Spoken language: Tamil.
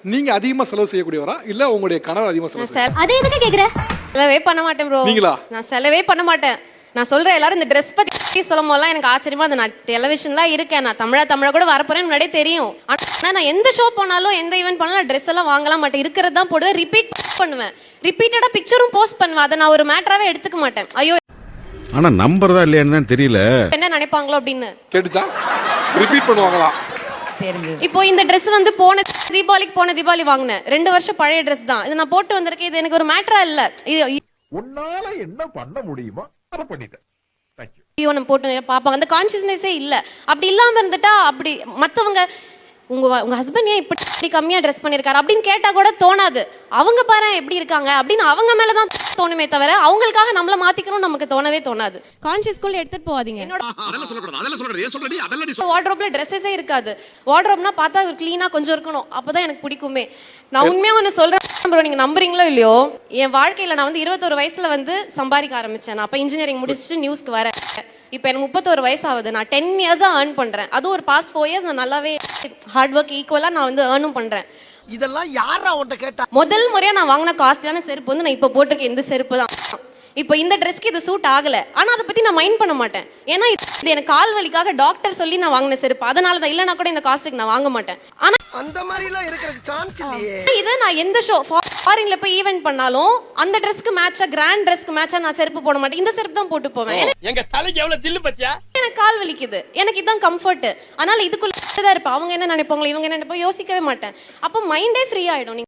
நீங்க அதிகமா செலவு செய்யக்கூடியவரா இல்ல உங்களுடைய கணவர் அதிகமா செலவு செய்ய அது எதுக்கு கேக்குற? செலவே பண்ண மாட்டேன் ப்ரோ. நீங்களா? நான் செலவே பண்ண மாட்டேன். நான் சொல்றேன், எல்லாரும் இந்த ட்ரெஸ் பத்தி சொல்லும் போதெல்லாம் எனக்கு ஆச்சரியமா இருந்தது. நான் டெலிவிஷன்ல இருக்கேன், நான் தமிழா கூட வரப்போறேன்னு முன்னாடியே தெரியும். ஆனா நான் எந்த ஷோ போனாலும் எந்த ஈவென்ட் போனாலும் ட்ரெஸ் எல்லாம் வாங்கலாம் மாட்டேன். இருக்கிறது தான் போடுவேன், ரிப்பீட் பண்ணுவேன், ரிப்பீட்டடா பிக்சரும் போஸ்ட் பண்ணுவேன். அதை நான் ஒரு மேட்டராவே எடுத்துக்க மாட்டேன். ஐயோ ஆனா நம்புறதா இல்லையான்னு தான் தெரியல, என்ன நினைப்பாங்களோ அப்படின்னு. கேட்டுச்சா? ரிப்பீட் பண்ணுவாங்களா? இப்போ இந்த Dress வந்து போன தீபாவளி வாங்கினேன். 2 வருஷம் பழைய Dress தான் இது. நான் போட்டு வந்திருக்கேன். இது எனக்கு ஒரு மேட்டரா இல்ல. உன்னால என்ன பண்ண முடியுமோ அதை பண்ணிட்டேன். ஐயோ நம்ம போட்டு பாப்பாங்க, அந்த கான்சியஸ்னஸே இல்ல. அப்படி இல்லாம இருந்துட்டா அப்படி மத்தவங்க உங்க ஹஸ்பண்ட் ஏன் இப்படி கம்மியா ட்ரெஸ் பண்ணிருக்காரு அப்படின்னு கேட்டா கூட தோணாது. அவங்க பாரு எப்படி இருக்காங்க அப்படின்னு அவங்க மேலதான் தோணுமே தவிர அவங்களுக்காக நம்மள மாத்திக்கணும் நமக்கு தோணவே தோணாது. கான்சியஸ்குள்ள எடுத்துட்டு போவாதீங்க. என்னோட வார்ட்ரோப்ல ட்ரெஸ்ஸஸே இருக்காது. வார்ட்ரோப்னா பார்த்தா ஒரு கிளீனா கொஞ்சம் இருக்கணும், அப்பதான் எனக்கு பிடிக்குமே. நான் உண்மையா ஒன்னு சொல்றேன் ப்ரோ, நீங்க நம்புறீங்களோ இல்லையோ, என் வாழ்க்கையில நான் வந்து 21 வயசுல வந்து சம்பாதிக்க ஆரம்பிச்சேன். நான் அப்ப இன்ஜினியரிங் முடிச்சுட்டு நியூஸ்க்கு வரேன். இப்போ எனக்கு 31 வயசு ஆகுது. நான் 10 இயர்ஸா ஏர்ன் பண்றேன். அதுவும் ஒரு பாஸ்ட் 4 இயர்ஸ் நான் நல்லாவே ஹார்ட் ஒர்க் ஈக்குவலா நான் வந்து ஏர்னும் பண்றேன். இதெல்லாம் யாரா உன்கிட்ட கேட்டா? முதல் முறையா நான் வாங்கின காஸ்ட்லியான செருப்பு வந்து நான் இப்போ போட்டிருக்கேன் இந்த செருப்பு தான். இப்போ இந்த ட்ரெஸ்க்கு இது சூட் ஆகல, ஆனா அதை பத்தி நான் மைண்ட் பண்ண மாட்டேன். ஏன்னா இது எனக்கு கால் வலிக்காக டாக்டர் சொல்லி நான் வாங்கின செருப்பு. அதனால தான், இல்லைனா கூட இந்த காஸ்ட்டுக்கு நான் வாங்க மாட்டேன். ஆனா அந்த மாதிரி எல்லாம் இருக்கிறதுக்கு சான்ஸ் இல்லையே. இது நான் எந்த ஷோ ஃபாரின்ல போய் ஈவென்ட் பண்ணாலும் அந்த ட்ரெஸ்க்கு மேட்சா, கிராண்ட் ட்ரெஸ்க்கு மேட்சா நான் செருப்பு போட மாட்டேன். இந்த செருப்பு தான் போட்டு போவேன். எங்க தலைக்கு எவ்வளவு தில்லு பத்தியா? எனக்கு கால் வலிக்குது, எனக்கு இதான் கம்ஃபர்ட். அதனால இதுக்குள்ள தான் இருப்பேன். அவங்க என்ன நினைப்பாங்களோ, இவங்க என்ன நினைப்பாங்க யோசிக்கவே மாட்டேன். அப்போ மைண்டே ஃப்ரீ ஆயிடும்.